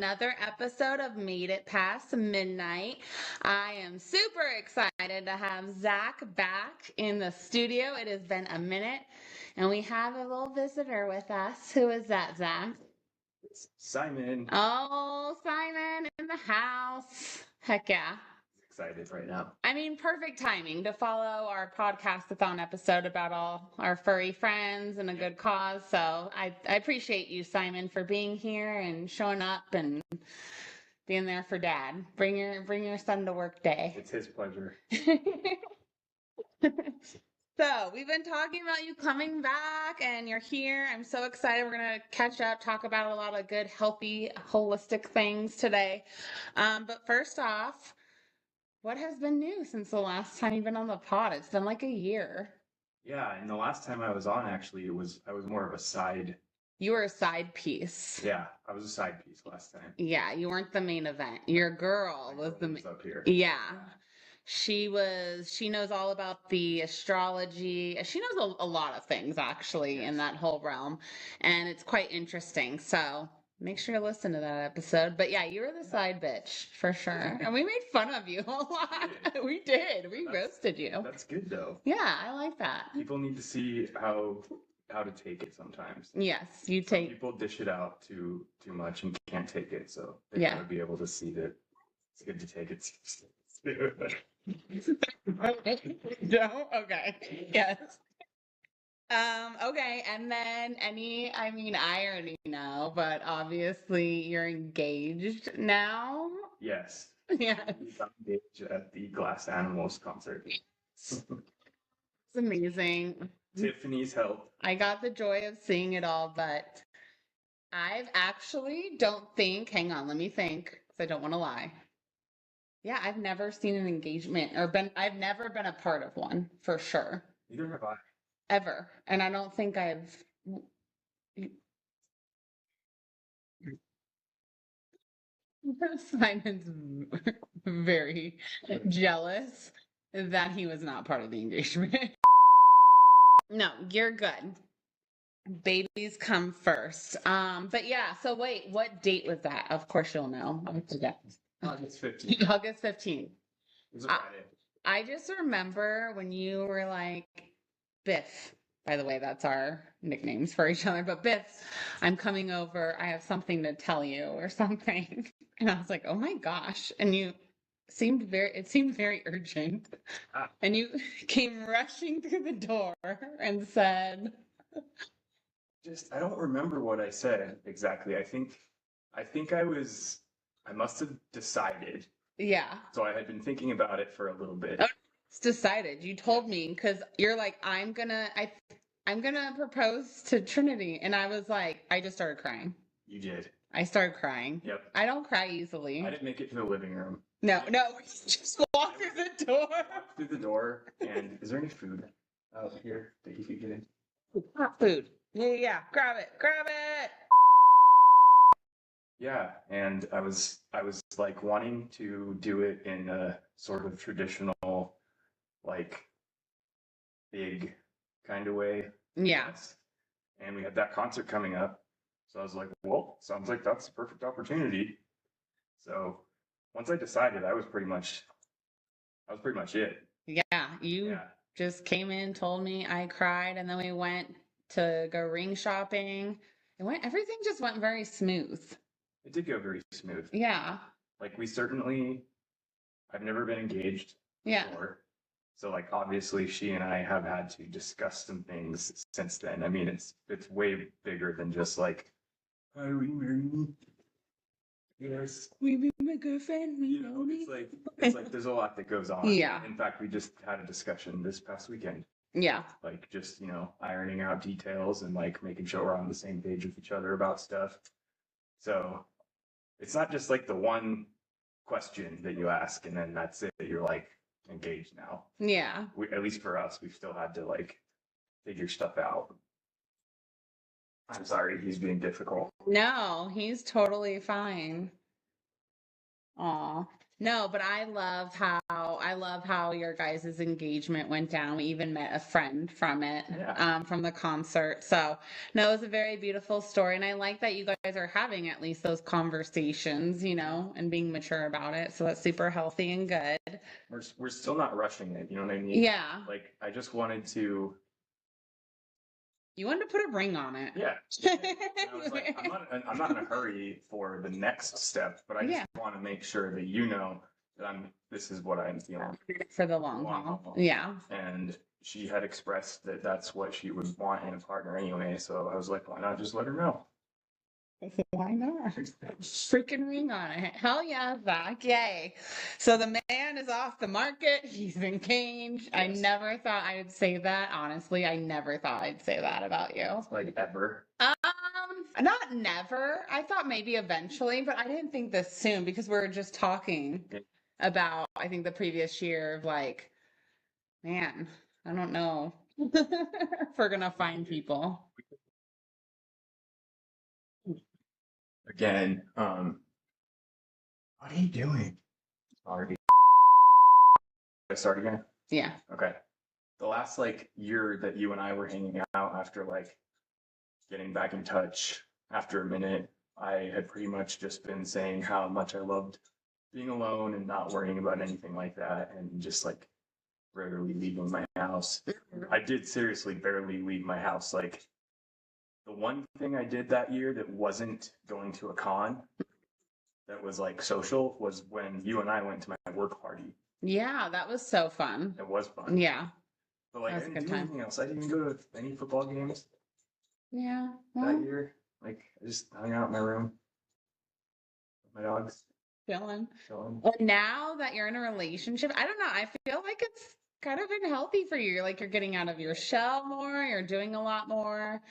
another episode of Made It Past Midnight. I am super excited to have Zach back in the studio. It has been a minute, and we have a little visitor with us. Who is that, Zach? It's Simon. Oh, Simon in the house. Heck yeah. Excited right now. I mean, perfect timing to follow our podcast-a-thon episode about all our furry friends and a good cause. So I appreciate you, Simon, for being here and showing up and being there for Dad. Bring your son to work day. It's his pleasure. So we've been talking about you coming back and you're here. I'm so excited. We're going to catch up, talk about a lot of good, healthy, holistic things today. But first off, what has been new since the last time you've been on the pod? It's been like a year. Yeah, and the last time I was on, actually, I was more of a side. You were a side piece. Yeah, I was a side piece last time. Yeah, you weren't the main event. Your girl was the was up here. Yeah. She knows all about the astrology. She knows a lot of things actually in that whole realm. And it's quite interesting. So make sure to listen to that episode. But yeah, you were the side bitch for sure. And we made fun of you a lot. We did. We roasted you. That's good though. Yeah, I like that. People need to see how to take it sometimes. Yes, Some people dish it out too much and can't take it. So they gotta be able to see that it's good to take it seriously. No? Okay. Yes. Okay, and then I already know, but obviously you're engaged now. Yes. Yes. I'm engaged at the Glass Animals concert. It's amazing. Tiffany's help. I got the joy of seeing it all, but hang on, let me think, because I don't want to lie. Yeah, I've never seen an engagement I've never been a part of one, for sure. Neither have I. Ever. And I don't think Simon's very jealous that he was not part of the engagement. No, you're good. Babies come first. But yeah, so wait, what date was that? Of course you'll know. I forget. August 15th. August 15th. It was a Friday. I just remember when you were like, Biff, by the way, that's our nicknames for each other, but Biff, I'm coming over. I have something to tell you or something. And I was like, oh my gosh. And it seemed very urgent. And you came rushing through the door and said, I don't remember what I said exactly. I think I must have decided. Yeah. So I had been thinking about it for a little bit. It's decided. You told me because you're like, I'm gonna propose to Trinity, and I was like, I just started crying. You did. I started crying. Yep. I don't cry easily. I didn't make it to the living room. No, just walk through the door. Walk through the door, and is there any food out here that you could get in? Hot food. Yeah. Grab it. Yeah, and I was like wanting to do it in a sort of traditional, like big kind of way. Yeah. And we had that concert coming up. So I was like, well, sounds like that's the perfect opportunity. So once I decided, that was pretty much it. Yeah, you just came in, told me, I cried, and then we went to go ring shopping. Everything just went very smooth. It did go very smooth. Yeah. Like I've never been engaged before. So like obviously she and I have had to discuss some things since then. I mean, it's way bigger than just like, how do we marry me? Yes. We be my girlfriend. It's like there's a lot that goes on. Yeah. In fact, we just had a discussion this past weekend. Yeah. Like just, ironing out details and like making sure we're on the same page with each other about stuff. So it's not just like the one question that you ask and then that's it. You're like engaged now. Yeah. At least for us, we've still had to like figure stuff out. I'm sorry, he's being difficult. No, he's totally fine. Aw. No, but I love how your guys' engagement went down. We even met a friend from it, Yeah. from the concert. So no, it was a very beautiful story. And I like that you guys are having at least those conversations, you know, and being mature about it. So that's super healthy and good. We're still not rushing it, you know what I mean? Yeah. Like I just wanted to. You wanted to put a ring on it. Yeah. And I was like, I'm not in a hurry for the next step, but I just want to make sure that you know that this is what I'm feeling for the long haul. Yeah. And she had expressed that that's what she would want in a partner anyway. So I was like, why not just let her know? Why not? Freaking ring on it. Hell yeah, Zach. Yay. So the man is off the market. He's engaged. Yes. I never thought I would say that. Honestly, I never thought I'd say that about you. Like ever? Not never. I thought maybe eventually, but I didn't think this soon because we were just talking about, I think, the previous year of like, man, I don't know if we're gonna find people. Again, what are you doing? Already. I start again? Yeah. Okay. The last like year that you and I were hanging out after like getting back in touch after a minute, I had pretty much just been saying how much I loved being alone and not worrying about anything like that and just like rarely leaving my house. I did seriously barely leave my house. Like the one thing I did that year that wasn't going to a con that was like social was when you and I went to my work party. Yeah, that was so fun. It was fun. Yeah. But like I didn't do anything else. I didn't even go to any football games. Yeah. That year. Like I just hung out in my room with my dogs. Chilling. Well, now that you're in a relationship, I don't know. I feel like it's kind of been healthy for you. Like you're getting out of your shell more. You're doing a lot more.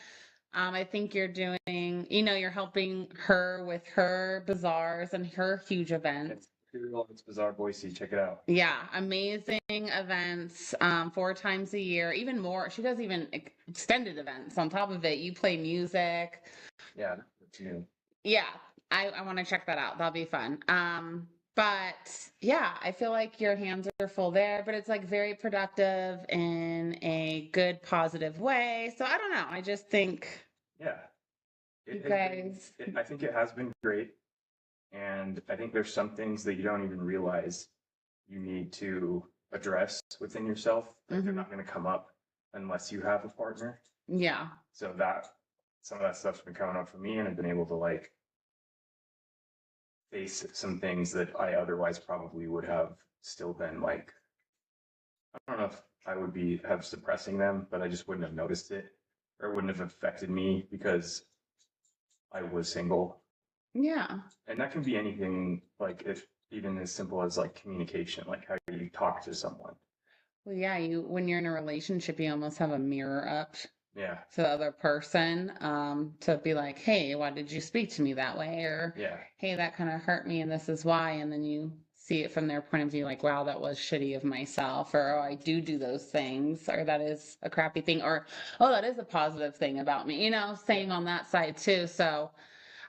I think you're doing, you know, you're helping her with her bazaars and her huge events. Ethereal Arts Bazaar, Boise. Check it out. Yeah, amazing events, 4 times a year, even more. She does even extended events on top of it. You play music. Yeah, that's new. Yeah, I want to check that out. That'll be fun. But yeah, I feel like your hands are full there, but it's like very productive in a good, positive way. So I don't know. I just think, yeah, you guys. I think it has been great. And I think there's some things that you don't even realize you need to address within yourself. Like they're not going to come up unless you have a partner. Yeah. So that some of that stuff's been coming up for me, and I've been able to like face some things that I otherwise probably would have still been like, I don't know if I would have suppressing them, but I just wouldn't have noticed it or it wouldn't have affected me because I was single. Yeah. And that can be anything, like if even as simple as like communication, like how you talk to someone. Well, yeah, when you're in a relationship, you almost have a mirror up. Yeah. To the other person, to be like, hey, why did you speak to me that way? Or hey, that kind of hurt me and this is why. And then you see it from their point of view, like, wow, that was shitty of myself, or oh, I do those things, or that is a crappy thing, or oh, that is a positive thing about me, you know, saying on that side too. So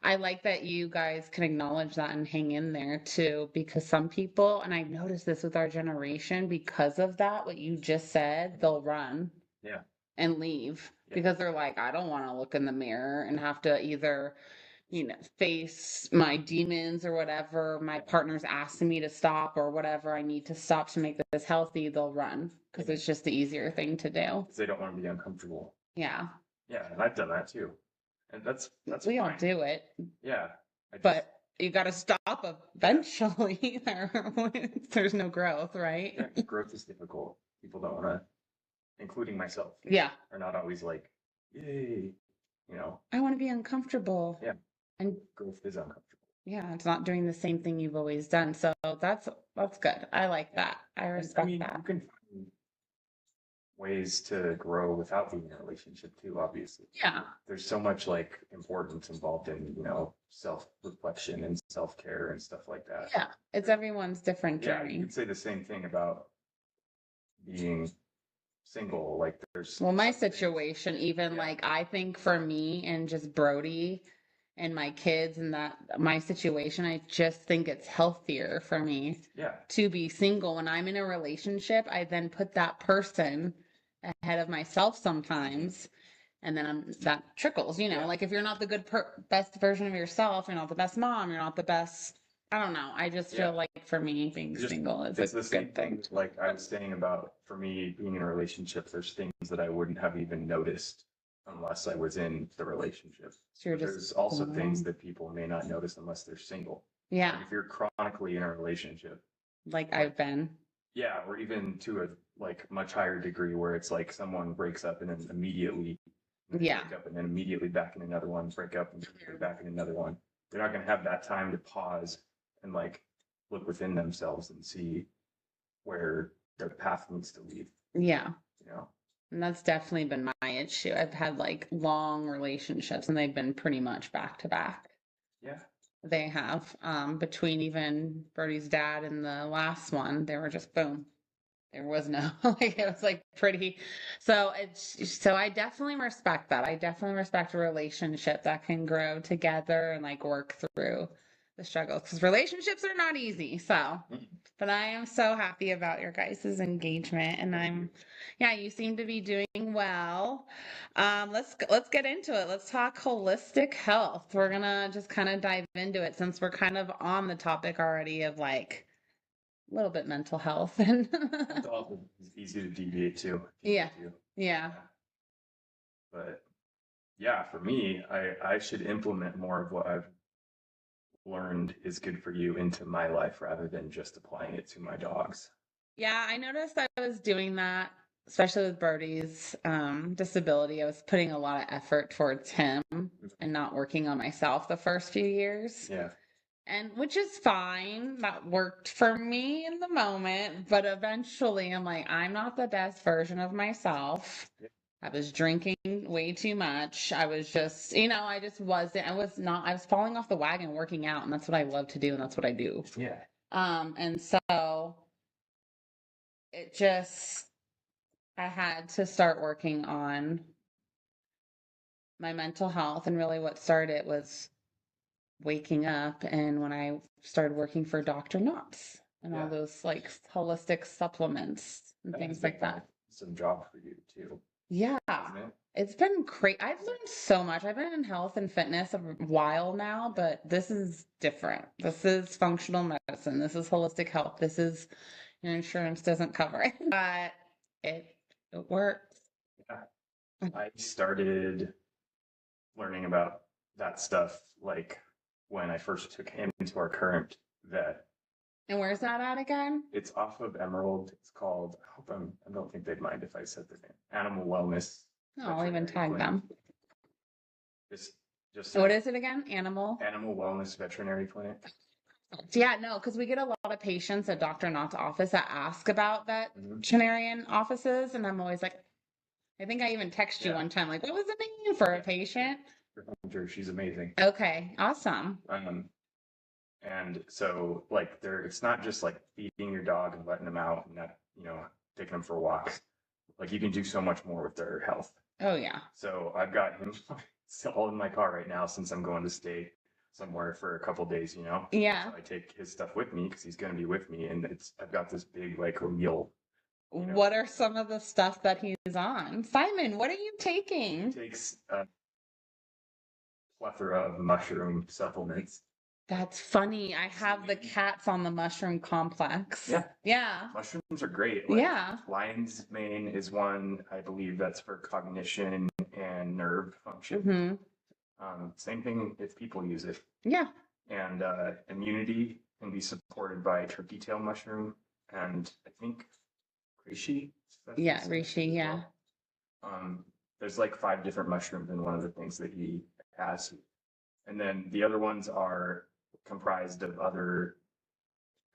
I like that you guys can acknowledge that and hang in there too, because some people, and I've noticed this with our generation, because of that, what you just said, they'll run. Yeah. And leave because they're like, I don't want to look in the mirror and have to either, you know, face my demons or whatever. My partner's asking me to stop or whatever I need to stop to make this healthy. They'll run because it's just the easier thing to do. They don't want to be uncomfortable. Yeah. Yeah, and I've done that too. And that's we all do it. Yeah. But you got to stop eventually. There's no growth, right? Yeah, growth is difficult. People don't want to, including myself. Yeah. Are not always like, yay, you know. I want to be uncomfortable. Yeah. And growth is uncomfortable. Yeah, it's not doing the same thing you've always done. So that's good. I like that. I respect that. You can find ways to grow without being in a relationship too, obviously. Yeah. There's so much like importance involved in, you know, self-reflection and self-care and stuff like that. Yeah. It's everyone's different journey. Yeah, you could say the same thing about being single. Like there's my situation, even like I think for me and just Brody and my kids and that my situation, I just think it's healthier for me to be single. When I'm in a relationship, I then put that person ahead of myself sometimes. And then that trickles, like if you're not the best version of yourself, you're not the best mom, you're not the best, I don't know. I just feel like for me, being single is a good thing. Like I was saying about, for me, being in a relationship, there's things that I wouldn't have even noticed unless I was in the relationship. So there's also things that people may not notice unless they're single. Yeah. Like if you're chronically in a relationship. Like I've been. Yeah, or even to a much higher degree where it's like someone breaks up and then immediately break up and then immediately back in another one, break up and back in another one. They're not going to have that time to pause and look within themselves and see where their path needs to lead. Yeah. And that's definitely been my issue. I've had long relationships and they've been pretty much back to back. Yeah. They have. Between even Birdie's dad and the last one, they were just boom. There was no it was pretty. So I definitely respect that. I definitely respect a relationship that can grow together and work through the struggles, because relationships are not easy. So, but I am so happy about your guys' engagement, and you seem to be doing well. Let's get into it. Let's talk holistic health. We're gonna just kind of dive into it since we're kind of on the topic already of a little bit mental health and mental health is easy to deviate to. Yeah. But yeah, for me, I should implement more of what I've learned is good for you into my life rather than just applying it to my dogs. Yeah, I noticed I was doing that, especially with Birdie's disability. I was putting a lot of effort towards him and not working on myself the first few years. Yeah. And which is fine. That worked for me in the moment. But eventually I'm I'm not the best version of myself. Yeah. I was drinking way too much. I was just, I just wasn't, I was falling off the wagon working out, and that's what I love to do, and that's what I do. Yeah. And so it just, I had to start working on my mental health, and really what started was waking up, and when I started working for Dr. Knox and all those holistic supplements and things like that. Some job for you too. Yeah. It's been great. I've learned so much. I've been in health and fitness a while now, but this is different. This is functional medicine. This is holistic health. This is, your insurance doesn't cover it, but it works. Yeah. I started learning about that stuff when I first took him to our current vet. And where's that at again? It's off of Emerald. It's called, I don't think they'd mind if I said their name. Animal Wellness. I'll even tag them. Just what is it again? Animal Wellness Veterinary Clinic. Yeah, no, because we get a lot of patients at Dr. Knott's office that ask about veterinarian offices, and I'm always I think I even texted you one time, what was the name for a patient? She's amazing. Okay, awesome. And so it's not just feeding your dog and letting them out and not, taking them for walks. You can do so much more with their health. Oh yeah. So I've got him all in my car right now since I'm going to stay somewhere for a couple days, Yeah. So I take his stuff with me because he's going to be with me, and I've got this big wheel. What are some of the stuff that he's on? Simon, what are you taking? He takes a plethora of mushroom supplements. That's funny. I have the cats on the mushroom complex. Yeah. Mushrooms are great. Lion's mane is one, I believe that's for cognition and nerve function. Same thing if people use it. Yeah. And immunity can be supported by turkey tail mushroom and I think reishi. Yeah, reishi, yeah. There's 5 different mushrooms in one of the things that he has. And then the other ones are comprised of other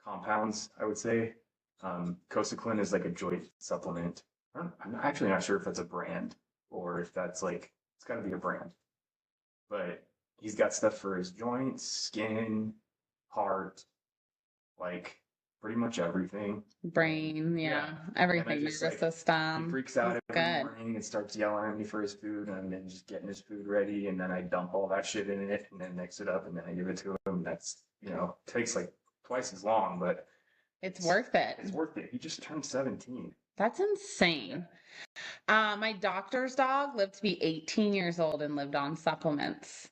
compounds, I would say. Cosaclin is a joint supplement. I'm actually not sure if that's a brand or if that's it's got to be a brand. But he's got stuff for his joints, skin, heart, pretty much everything. Brain, everything, nervous system. He freaks out every morning and starts yelling at me for his food, and then just getting his food ready, and then I dump all that shit in it, and then mix it up, and then I give it to him. That's, takes like twice as long, but it's worth it. It's worth it. He just turned 17. That's insane. My doctor's dog lived to be 18 years old and lived on supplements.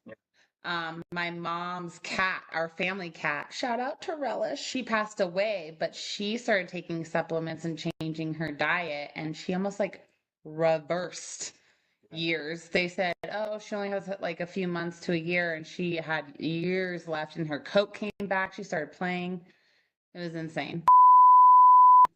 My mom's cat, our family cat, shout out to Relish, she passed away, but she started taking supplements and changing her diet, and she almost like reversed years. They said, oh, she only has like a few months to a year, and she had years left, and her coat came back. She started playing. It was insane.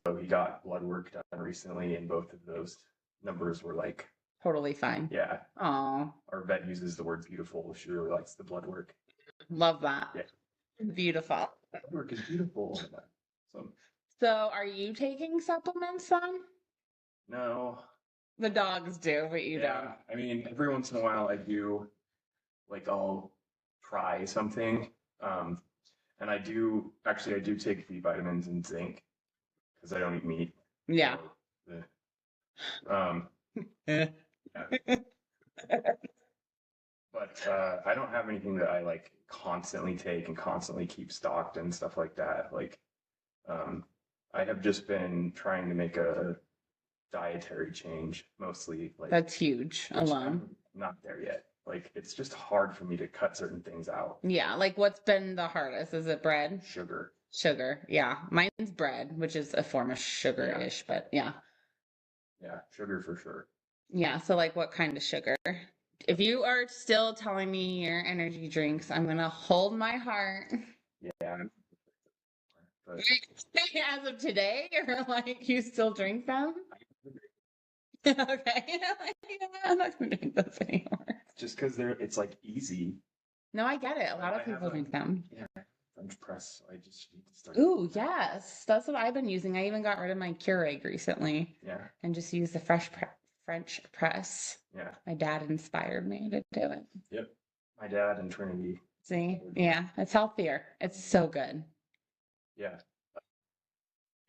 So he got blood work done recently, and both of those numbers were like totally fine. Yeah. Oh. Our vet uses the word beautiful. She really likes the blood work. Love that. Yeah. Beautiful. Blood work is beautiful. So are you taking supplements then? No. The dogs do, but you don't. I mean, every once in a while I do, like I'll try something. And I do take B vitamins and zinc because I don't eat meat. Yeah. So, But I don't have anything that I like constantly take and constantly keep stocked and stuff like that. Like, I have just been trying to make a dietary change mostly. Like, that's huge alone. I'm not there yet. Like, it's just hard for me to cut certain things out. Yeah. Like, what's been the hardest? Is it bread? Sugar. Yeah. Mine's bread, which is a form of sugar-ish, but yeah. Yeah. Sugar for sure. Yeah. So like what kind of sugar? If you are still telling me your energy drinks, I'm going to hold my heart. Yeah. But as of today, or like you still drink them? Okay. I'm not going to drink those anymore. Just because it's like easy. No, I get it. A lot of people drink them. Yeah. French press. I just need to start. Ooh, yes. That's what I've been using. I even got rid of my Keurig recently. Yeah. And just used the French press. Yeah. My dad inspired me to do it. Yep. My dad and Trinity. See? Yeah. It's healthier. It's so good. Yeah.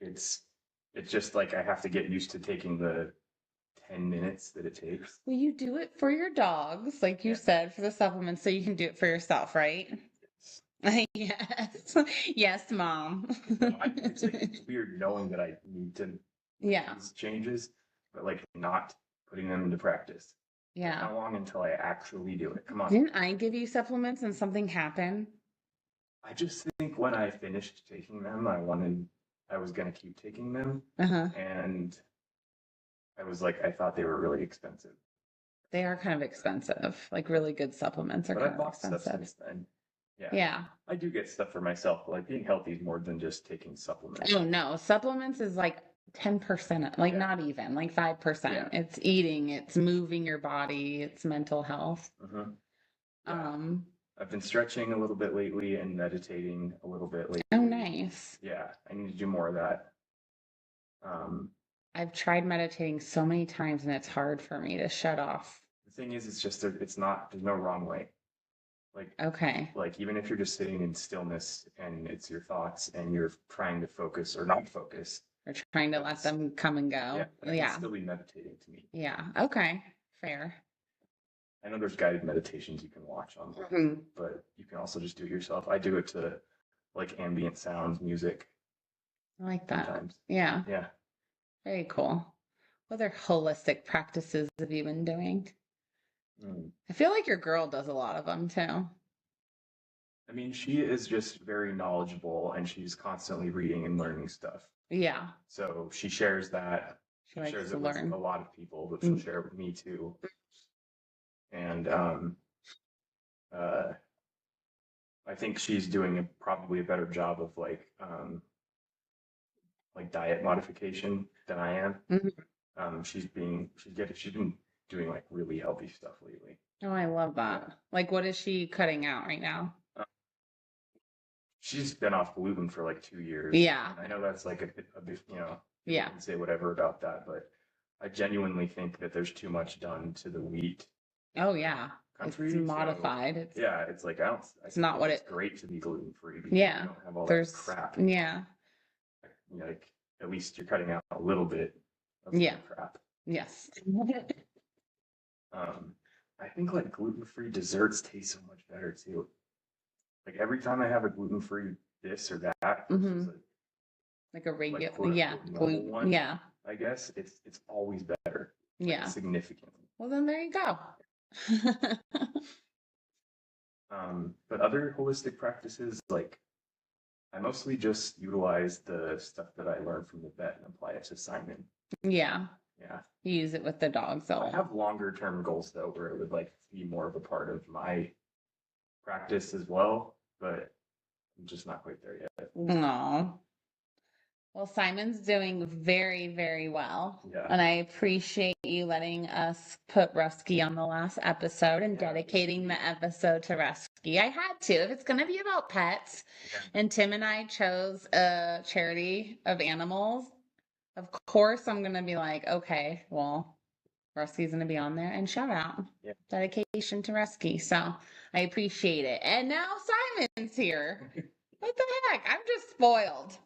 It's just like I have to get used to taking the 10 minutes that it takes. Well, you do it for your dogs, like you said, for the supplements, so you can do it for yourself, right? Yes. Yes, Mom. It's weird knowing that I need to make these changes, but like not putting them into practice. Yeah. How long until I actually do it? Come on. Didn't I give you supplements and something happened? I just think when I finished taking them, I was going to keep taking them. And I thought they were really expensive. They are kind of expensive. Like really good supplements are kind of expensive. Stuff since then. Yeah. I do get stuff for myself, but like being healthy is more than just taking supplements. Oh no, supplements is like 10%, like not even, like 5%. Yeah. It's eating, it's moving your body, it's mental health. I've been stretching a little bit lately and meditating a little bit lately. Oh, nice. Yeah, I need to do more of that. I've tried meditating so many times and it's hard for me to shut off. The thing is, there's no wrong way. Like even if you're just sitting in stillness and it's your thoughts and you're trying to focus or not focus. Or trying to let them come and go. Yeah. It's still be meditating to me. Yeah. Okay. Fair. I know there's guided meditations you can watch online, but you can also just do it yourself. I do it to like ambient sounds, music. I like that. Sometimes. Yeah. Yeah. Very cool. What other holistic practices have you been doing? I feel like your girl does a lot of them too. I mean, she is just very knowledgeable and she's constantly reading and learning stuff. Yeah. So she shares that. She shares it with a lot of people, but she'll share it with me too. And I think she's doing probably a better job of like diet modification than I am. She's been doing like really healthy stuff lately. Oh, I love that. Yeah. Like, what is she cutting out right now? She's been off gluten for like 2 years. Yeah. And I know that's like a bit, you can say whatever about that, but I genuinely think that there's too much done to the wheat. Oh yeah. Country, it's modified. So, it's like it's not what it's great to be gluten free. Yeah. You don't have all that crap. Yeah. I you know, like at least you're cutting out a little bit of crap. Yes. I think like gluten-free desserts taste so much better too. Like every time I have a gluten-free this or that, which is like a regular, gluten one, yeah. I guess it's always better. Yeah. Significantly. Well, then there you go. But other holistic practices, like I mostly just utilize the stuff that I learned from the vet and apply it to Simon. Yeah. Yeah. You use it with the dogs. I have longer term goals though, where it would like be more of a part of my practice as well, but I'm just not quite there yet. No. Well, Simon's doing very, very well. Yeah. And I appreciate you letting us put Rusky on the last episode and dedicating the episode to Rusky. I had to. If it's going to be about pets, and Tim and I chose a charity of animals, of course I'm going to be like, okay, well, Rusky's going to be on there, and shout out. Yeah. Dedication to Rusky. So I appreciate it. And now Simon's here. What the heck? I'm just spoiled.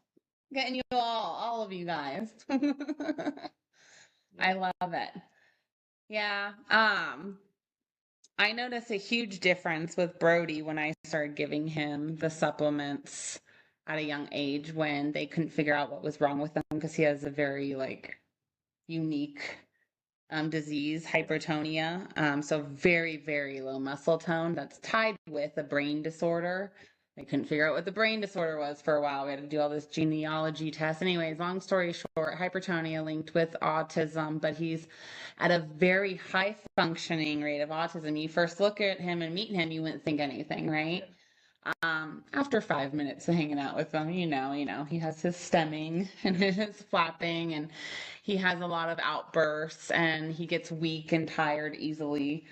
Getting you all of you guys. I love it. Yeah. I noticed a huge difference with Brody when I started giving him the supplements at a young age when they couldn't figure out what was wrong with him because he has a very unique disease, hypertonia. So very, very low muscle tone that's tied with a brain disorder. They couldn't figure out what the brain disorder was for a while. We had to do all this genealogy tests. Anyways, long story short, hypertonia linked with autism, but he's at a very high functioning rate of autism. You first look at him and meet him, you wouldn't think anything, right? After 5 minutes of hanging out with him, you know, he has his stemming and his flapping, and he has a lot of outbursts, and he gets weak and tired easily.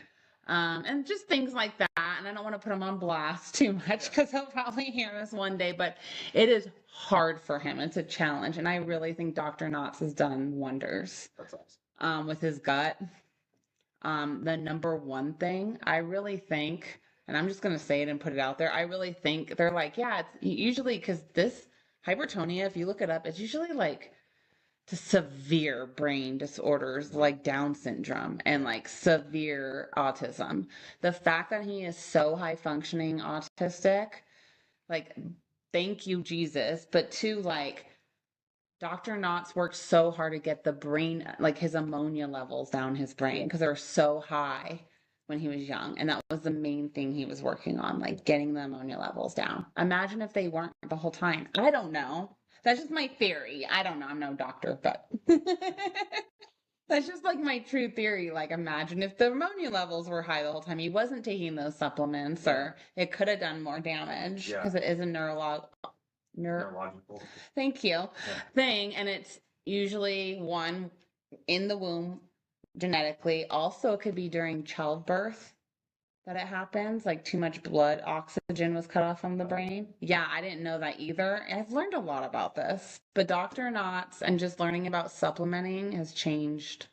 And just things like that. And I don't want to put him on blast too much because he'll probably hear this one day, but it is hard for him. It's a challenge. And I really think Dr. Knotts has done wonders. That's awesome. With his gut. The number one thing, I really think, and I'm just going to say it and put it out there, I really think they're like, yeah, it's usually because this hypertonia, if you look it up, it's usually like to severe brain disorders like Down syndrome and like severe autism. The fact that he is so high functioning autistic, like, thank you, Jesus. But two, like, Dr. Knotts worked so hard to get the brain, like his ammonia levels down his brain because they were so high when he was young. And that was the main thing he was working on, like getting the ammonia levels down. Imagine if they weren't the whole time. I don't know. That's just my theory. I don't know. I'm no doctor, but that's just like my true theory. Like, imagine if the ammonia levels were high the whole time. He wasn't taking those supplements, or it could have done more damage because it is a neurological. Thank you. Thing, and it's usually one in the womb genetically. Also, it could be during childbirth that it happens, like too much blood oxygen was cut off from the brain. Yeah, I didn't know that either. I've learned a lot about this, but Dr. Knotts and just learning about supplementing has changed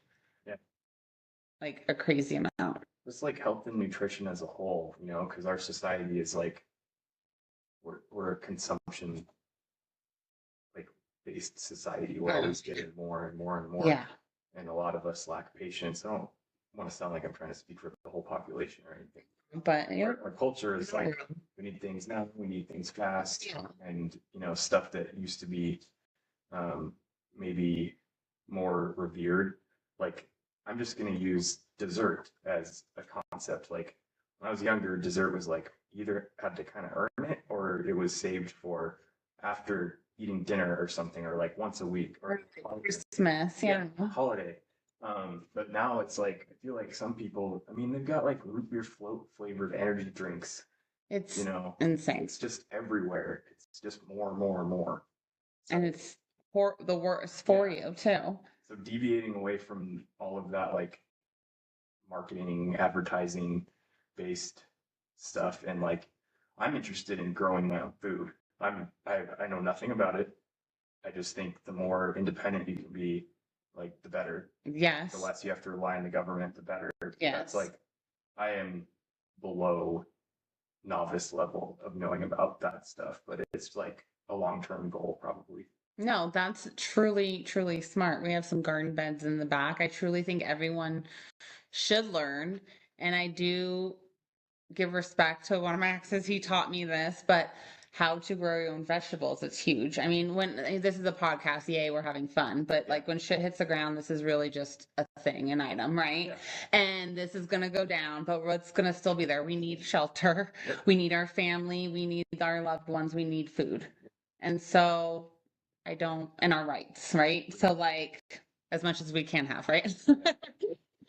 like a crazy amount. It's like health and nutrition as a whole, you know, because our society is like we're a consumption like based society. We're always getting more and more and more. Yeah. And a lot of us lack patience. I don't want to sound like I'm trying to speak for the whole population or anything. But our culture is like, we need things now, we need things fast, and you know, stuff that used to be maybe more revered. Like, I'm just gonna use dessert as a concept. Like, when I was younger, dessert was like either had to kind of earn it, or it was saved for after eating dinner or something, or like once a week, or Christmas, holiday. But now it's like, I feel like some people, I mean, they've got like root beer float flavored energy drinks. It's, you know, insane. It's just everywhere. It's just more and more and more. So, and it's for the worst for you too. So deviating away from all of that, like marketing, advertising based stuff, and like, I'm interested in growing my own food. I know nothing about it. I just think the more independent you can be, like, the better. Yes. The less you have to rely on the government, the better. Yes. That's like, I am below novice level of knowing about that stuff, but it's like a long-term goal probably. No, that's truly, truly smart. We have some garden beds in the back. I truly think everyone should learn. And I do give respect to one of my exes. He taught me this, but how to grow your own vegetables. It's huge. I mean, when this is a podcast, yay, we're having fun. But like when shit hits the ground, this is really just a thing, an item, right? Yeah. And this is going to go down, but what's going to still be there? We need shelter. We need our family. We need our loved ones. We need food. And so I don't, and our rights, right? So like as much as we can have, right?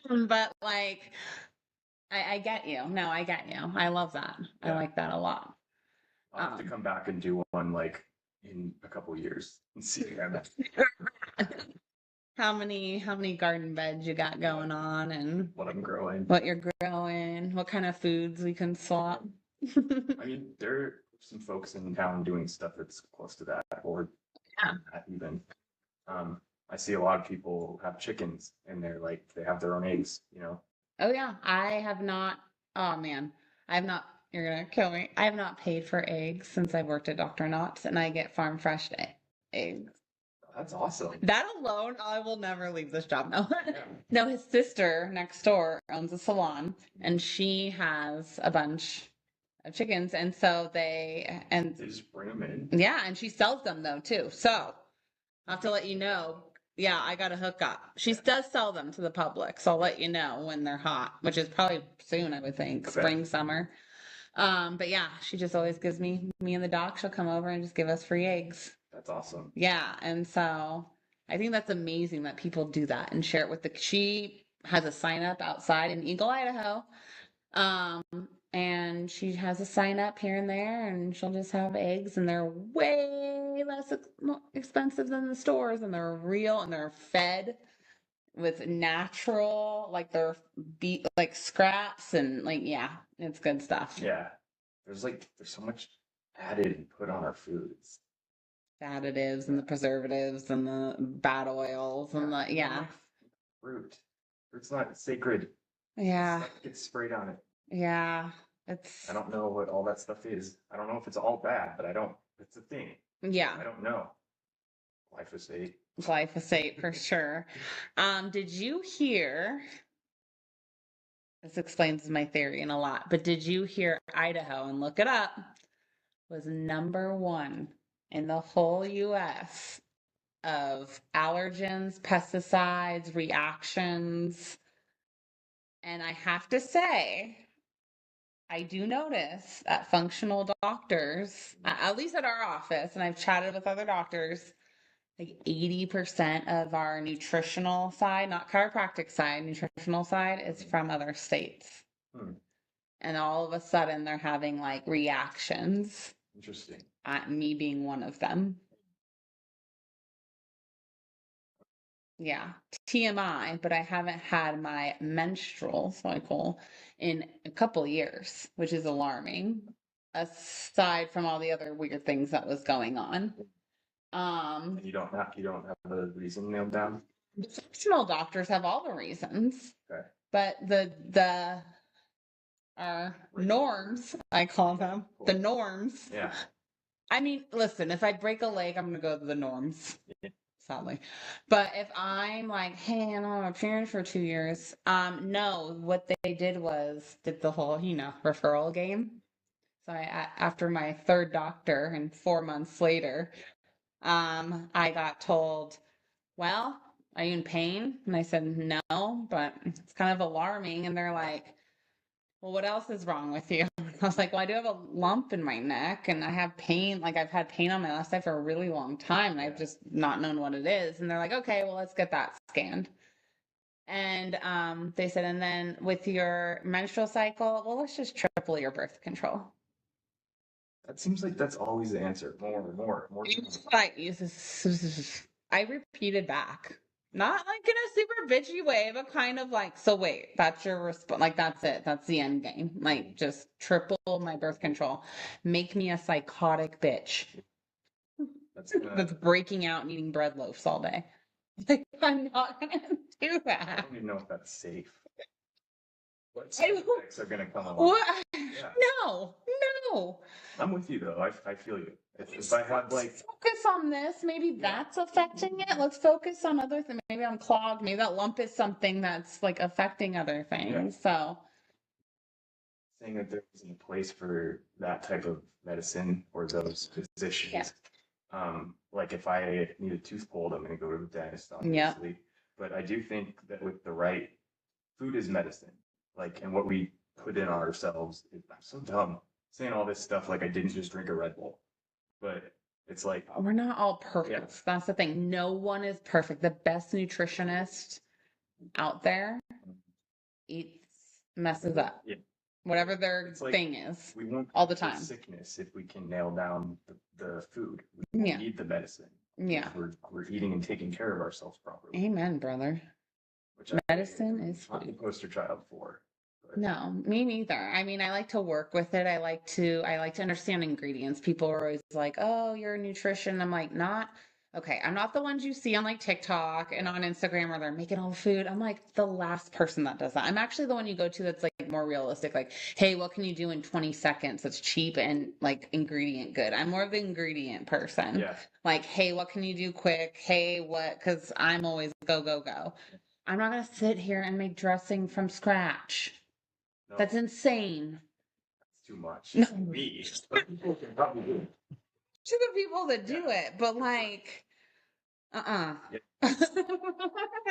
But like, I get you. No, I get you. I love that. I like that a lot. I'll have to come back and do one like in a couple of years and see how many garden beds you got going on and what I'm growing, what you're growing, what kind of foods we can swap. I mean, there are some folks in town doing stuff that's close to that, or not even. I see a lot of people have chickens and they're like, they have their own eggs, you know? Oh yeah. I have not, oh man, I have not, you're gonna kill me. I have not paid for eggs since I worked at Dr. Knott's and I get farm fresh eggs. That's awesome. That alone, I will never leave this job. No, no, his sister next door owns a salon and she has a bunch of chickens. And so they just bring them in. Yeah. And she sells them though too. So I'll have to let you know. Yeah, I got a hookup. She does sell them to the public, so I'll let you know when they're hot, which is probably soon, I would think, spring, summer. But yeah, she just always gives me and the doc. She'll come over and just give us free eggs. That's awesome. Yeah, and so I think that's amazing that people do that and share it with the. She has a sign up outside in Eagle, Idaho. And she has a sign up here and there, and she'll just have eggs, and they're way less expensive than the stores, and they're real, and they're fed with natural, like they're like scraps, and like it's good stuff. Yeah, there's so much added and put on our foods. The additives and the preservatives and the bad oils and the fruit. Fruit's not sacred. Yeah, stuff gets sprayed on it. Yeah, I don't know what all that stuff is. I don't know if it's all bad, but it's a thing. Yeah. I don't know. Glyphosate. Glyphosate for sure. Did you hear, this explains my theory in a lot, but did you hear Idaho, and look it up, was #1 in the whole US of allergens, pesticides, reactions. And I have to say, I do notice that functional doctors, at least at our office, and I've chatted with other doctors, like 80% of our nutritional side, not chiropractic side, nutritional side is from other states. And all of a sudden they're having like reactions. Interesting. Me being one of them. Yeah, TMI, but I haven't had my menstrual cycle in a couple years, which is alarming, aside from all the other weird things that was going on. And you don't have the reason nailed down? The functional doctors have all the reasons. Okay. But our norms, I call them, the norms. Yeah. I mean, listen, if I break a leg, I'm gonna go to the norms. Sadly. But if I'm like, hey, I'm on my period for 2 years, no, what they did was did the whole, referral game. So after my third doctor and 4 months later, I got told, well, are you in pain? And I said, no, but it's kind of alarming. And they're like, well, what else is wrong with you? I was like, well, I do have a lump in my neck and I have pain. Like I've had pain on my left side for a really long time and I've just not known what it is. And they're like, okay, well, let's get that scanned. And they said, and then with your menstrual cycle, well, let's just triple your birth control. That seems like that's always the answer. More. I repeated back. Not like in a super bitchy way, but kind of like, so wait, that's your response. Like, that's it. That's the end game. Like, just triple my birth control. Make me a psychotic bitch. That's breaking out and eating bread loaves all day. Like, I'm not going to do that. I don't even know if that's safe. What side effects are going to come along? What? Yeah. No. I'm with you though. I feel you. If I had like focus on this, maybe that's affecting it. Let's focus on other things. Maybe I'm clogged. Maybe that lump is something that's like affecting other things. So saying that there isn't a place for that type of medicine or those physicians. Like if I need a tooth pulled, I'm going to go to the dentist, obviously. But I do think that with the right food is medicine, like, and what we put in ourselves. I'm so dumb saying all this stuff like I didn't just drink a Red Bull, but it's like we're not all perfect. That's the thing. No one is perfect. The best nutritionist out there messes up. Whatever their thing is, we won't all the time. Sickness if we can nail down the food. We need the medicine. Yeah, we're eating and taking care of ourselves properly. Amen, brother. Which medicine is not the poster child for. No, me neither. I mean, I like to work with it. I like to understand ingredients. People are always like, "Oh, you're a nutrition." I'm like, not okay. I'm not the ones you see on like TikTok and on Instagram where they're making all the food. I'm like the last person that does that. I'm actually the one you go to that's like more realistic. Like, hey, what can you do in 20 seconds that's cheap and like ingredient good? I'm more of the ingredient person. Yeah. Like, hey, what can you do quick? Hey, what? Because I'm always go, go, go. I'm not gonna sit here and make dressing from scratch. No. That's insane. That's too much. No. Me. People can probably do it. To the people that do it, but like, Yeah.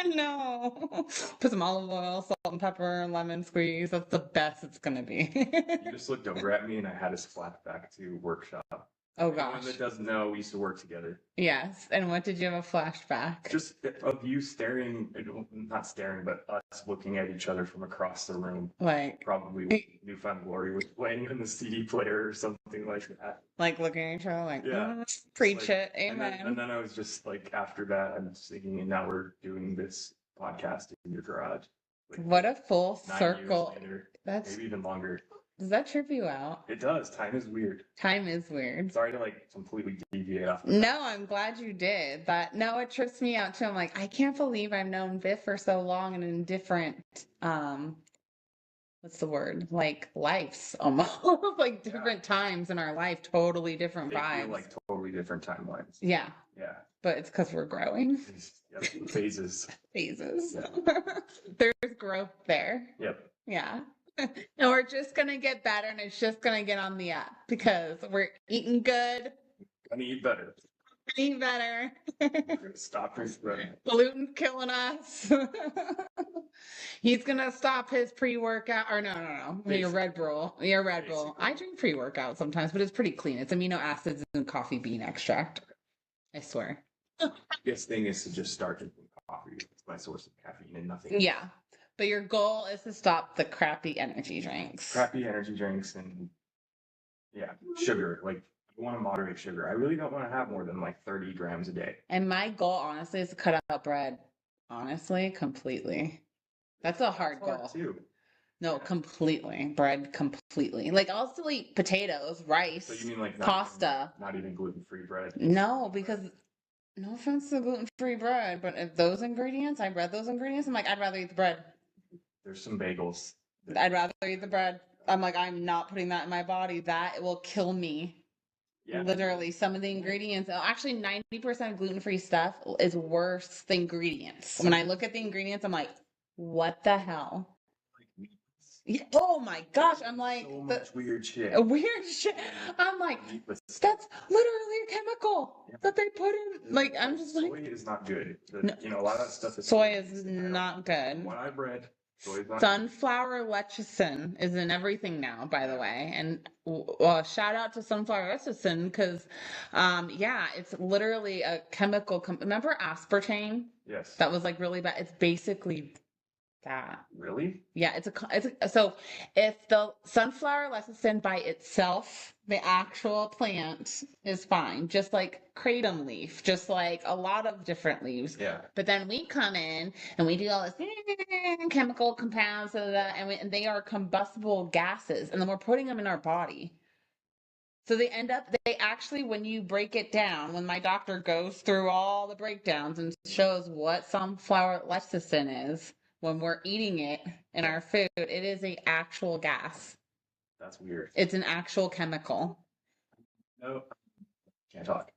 No. Put some olive oil, salt and pepper, lemon squeeze. That's the best it's gonna be. You just looked over at me and I had a flashback to workshop. Oh gosh. Anyone that doesn't know, we used to work together. Yes. And what did you have a flashback? Just of you staring, not staring, but us looking at each other from across the room. Like probably Newfound Glory was playing in the CD player or something like that. Like looking at each other like, preach it. Amen. And then I was just like, after that, I'm thinking, and now we're doing this podcast in your garage. Like, what a full circle. Later, that's maybe even longer. Does that trip you out? It does. Time is weird. Time is weird. Sorry to like completely deviate off. No, I'm glad you did. No, it trips me out too. I'm like, I can't believe I've known Biff for so long and in different, what's the word? Like lives almost. Like different times in our life, totally different vibes. Feel like totally different timelines. Yeah. Yeah. But it's because we're growing. Yep. Phases. Phases. Yeah. There's growth there. Yep. Yeah. And we're just going to get better and it's just going to get on the up because we're eating good. Gonna eat better. Eat better. We're gonna stop drinking bread. Gluten's killing us. He's going to stop his pre-workout. Or no. Your Red Bull. Your Red Bull. I drink pre-workout sometimes, but it's pretty clean. It's amino acids and coffee bean extract. I swear. Biggest thing is to just start drinking coffee. It's my source of caffeine and nothing. Yeah. But your goal is to stop the crappy energy drinks. Crappy energy drinks and sugar. Like I want to moderate sugar. I really don't want to have more than like 30 grams a day. And my goal, honestly, is to cut out bread. Honestly, completely. That's a hard goal. Too. No, completely. Bread completely. Like I'll still eat potatoes, rice, so you mean like pasta. Not even gluten-free bread? No, because no offense to gluten-free bread, but if those ingredients, I read those ingredients, I'm like, I'd rather eat the bread. There's some bagels. I'd rather eat the bread. I'm like, I'm not putting that in my body. That will kill me. Yeah. Literally, some of the ingredients, actually 90% of gluten-free stuff is worse than ingredients. When I look at the ingredients, I'm like, what the hell? Yeah. Oh my gosh, I'm like so much weird shit. Weird shit. I'm like, that's literally a chemical that they put in. Like, I'm just like, soy is not good. A lot of that stuff is soy is not good. What I've read, soy is not sunflower lecithin is in everything now, by the way. And shout out to sunflower lecithin because, it's literally a chemical. Remember aspartame? Yes. That was like really bad. It's basically that. Really? Yeah, so if the sunflower lecithin by itself, the actual plant is fine, just like kratom leaf, just like a lot of different leaves. Yeah. But then we come in and we do all this chemical compounds and they are combustible gases, and then we're putting them in our body. So they actually, when you break it down, when my doctor goes through all the breakdowns and shows what sunflower lecithin is, when we're eating it in our food, it is an actual gas. That's weird. It's an actual chemical. No, can't talk.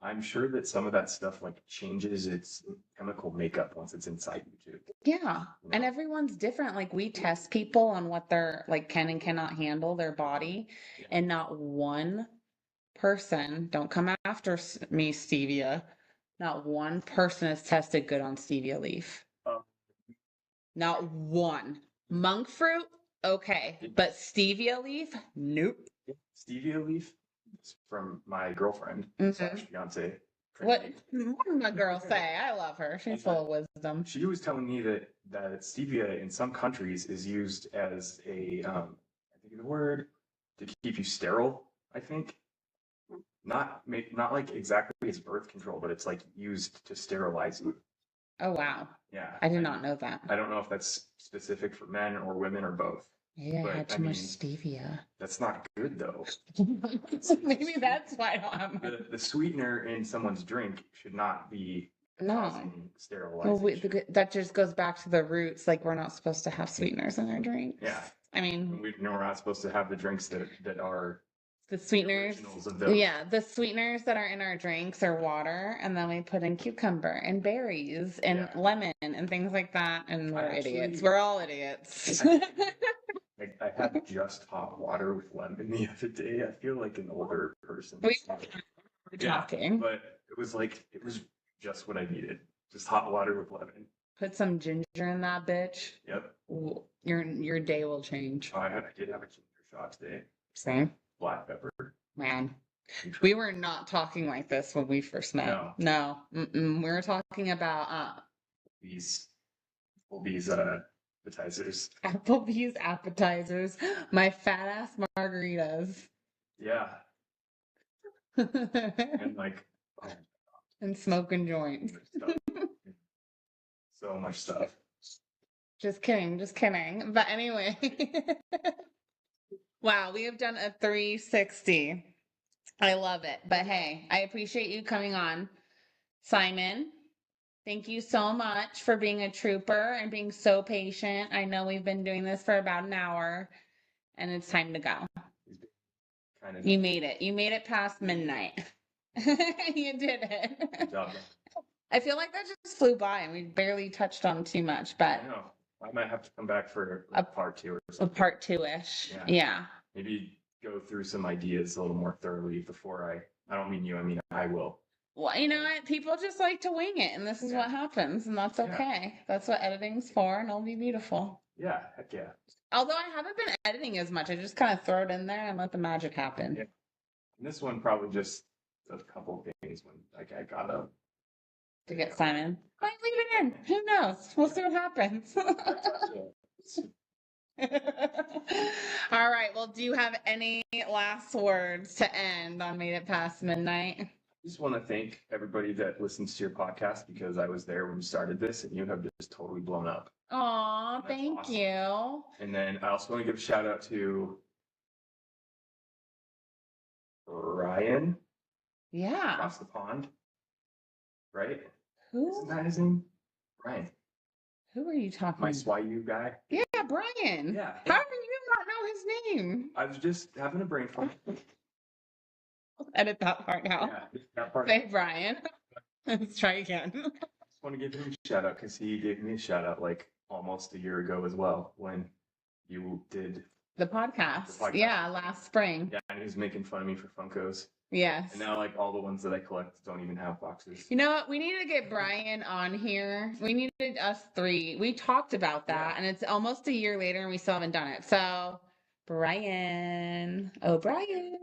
I'm sure that some of that stuff like changes its chemical makeup once it's inside you too. Yeah. You And know? everyone's different. Like we test people on what they're like can and cannot handle their body. Yeah. And not one person, don't come after me, stevia. Not one person is tested good on stevia leaf. Um, Not one. Monk fruit, okay. But stevia leaf, nope. stevia leaf is from my girlfriend slash fiance. What Trinity. did my girl say? I love her. She's full of wisdom. She was telling me that stevia in some countries is used as a I think of the word to keep you sterile. I think not like exactly as birth control, but it's like used to sterilize you. Oh wow. Yeah, I did not know that. I don't know if that's specific for men or women or both. Maybe I But, had too much stevia. That's not good though. Maybe that's why I don't have my. The sweetener in someone's drink should not be No. causing sterilization. Well, that just goes back to the roots. Like we're not supposed to have sweeteners in our drinks. Yeah. I mean, we're not supposed to have the drinks that are the sweeteners. Yeah, the sweeteners that are in our drinks are water, and then we put in cucumber and berries and lemon and things like that. And we're idiots. We're all idiots. I had just hot water with lemon the other day. I feel like an older person. We're talking. But it was just what I needed. Just hot water with lemon. Put some ginger in that bitch. Yep. Your day will change. Oh, I did have a ginger shot today. Same. Black pepper. Man. We were not talking like this when we first met. No. We were talking about these appetizers. Applebee's appetizers. My fat ass margaritas. Yeah. And like and smoking joints. So much stuff. Just kidding. But anyway. Wow, we have done a 360. I love it. But hey, I appreciate you coming on. Simon, thank you so much for being a trooper and being so patient. I know we've been doing this for about an hour and it's time to go. You made it. You made it past midnight. You did it. Good job. I feel like that just flew by and we barely touched on too much, but I know. I might have to come back for a part 2 or something. A part 2-ish. Yeah. Maybe go through some ideas a little more thoroughly before I don't mean you, I mean I will. Well, you know what? People just like to wing it, and this is what happens, and that's okay. Yeah. That's what editing's for, and it'll be beautiful. Yeah, heck yeah. Although I haven't been editing as much, I just kind of throw it in there and let the magic happen. Yeah. And this one probably just a couple days when I gotta to get Simon. Might leave it in. Who knows? We'll see what happens. All right. Well, do you have any last words to end on Made It Past Midnight? I just want to thank everybody that listens to your podcast because I was there when you started this and you have just totally blown up. Aw, thank awesome. You. And then I also want to give a shout out to Ryan. Yeah. Across the pond. Right? Who? Isn't that his name? Ryan. Who are you talking about? My SWIU guy. Yeah, Brian. Yeah. How do you not know his name? I was just having a brain fart. Edit that part out. Yeah, that part. Say Brian. Let's try again. I just want to give him a shout out because he gave me a shout out like almost a year ago as well when you did the podcast. Yeah, last spring. Yeah, and he was making fun of me for Funkos. Yes. And now, like, all the ones that I collect don't even have boxes. You know what? We need to get Brian on here. We needed us 3. We talked about that, and it's almost a year later, and we still haven't done it. So, Brian. Oh, Brian.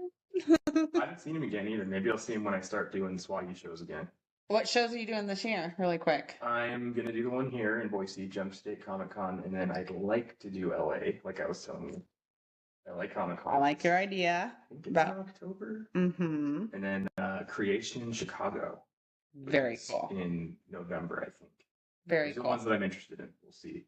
I haven't seen him again either. Maybe I'll see him when I start doing Swaggy shows again. What shows are you doing this year, really quick? I'm going to do the one here in Boise, Jump State Comic Con, and then I'd like to do LA, like I was telling you. I like Comic Con. I like your idea. I think it's in October. Mm-hmm. And then Creation in Chicago. Very cool. In November, I think. Very cool. The ones that I'm interested in. We'll see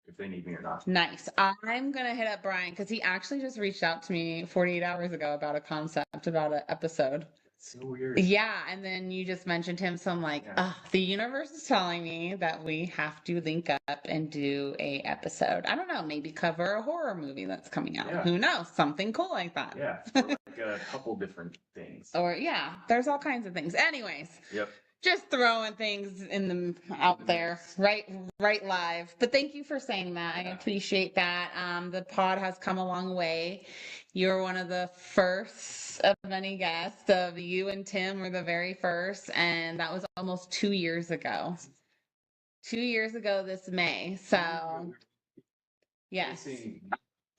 if they need me or not. Nice. I'm going to hit up Brian because he actually just reached out to me 48 hours ago about a concept, about an episode. So weird. Yeah, and then you just mentioned him, so I'm like, the universe is telling me that we have to link up and do a episode. I don't know, maybe cover a horror movie that's coming out. Who knows? Something cool like that. Yeah, or like a couple different things. Or there's all kinds of things. Anyways. Yep. Just throwing things out there, right live. But thank you for saying that. I appreciate that. The pod has come a long way. You're one of the first of many guests. You and Tim were the very first, and that was almost 2 years ago. 2 years ago this May. So, yes.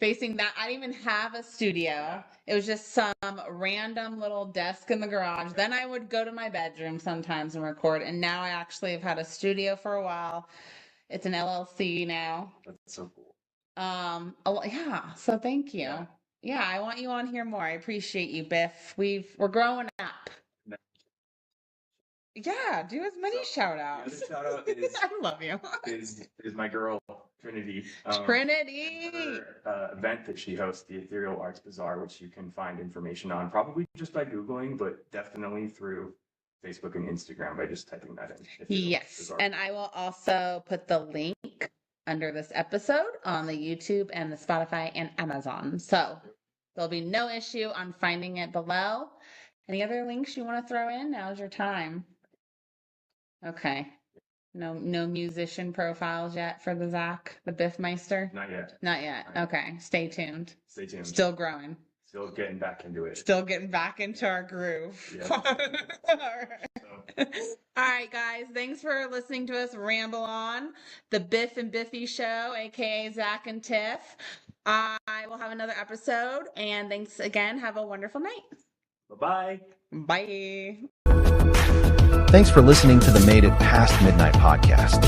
Facing that, I didn't even have a studio. It was just some random little desk in the garage. Then I would go to my bedroom sometimes and record. And now I actually have had a studio for a while. It's an LLC now. That's so cool. So thank you. Yeah, I want you on here more. I appreciate you, Biff. We're growing up. Yeah, do as many shout outs. The other shout out is I love you. is my girl Trinity. Trinity! Her event that she hosts, the Ethereal Arts Bazaar, which you can find information on probably just by Googling, but definitely through Facebook and Instagram by just typing that in. Yes, and I will also put the link under this episode on the YouTube and the Spotify and Amazon. So there'll be no issue on finding it below. Any other links you want to throw in? Now's your time. Okay. No musician profiles yet for the Zach, the Biffmeister? Not yet. Not yet. Okay. Stay tuned. Stay tuned. Still growing. Still getting back into it. Still getting back into our groove. Yep. All right, guys. Thanks for listening to us ramble on the Biff and Biffy show, aka Zach and Tiff. I will have another episode, and thanks again. Have a wonderful night. Bye-bye. Bye. Thanks for listening to the Made It Past Midnight podcast.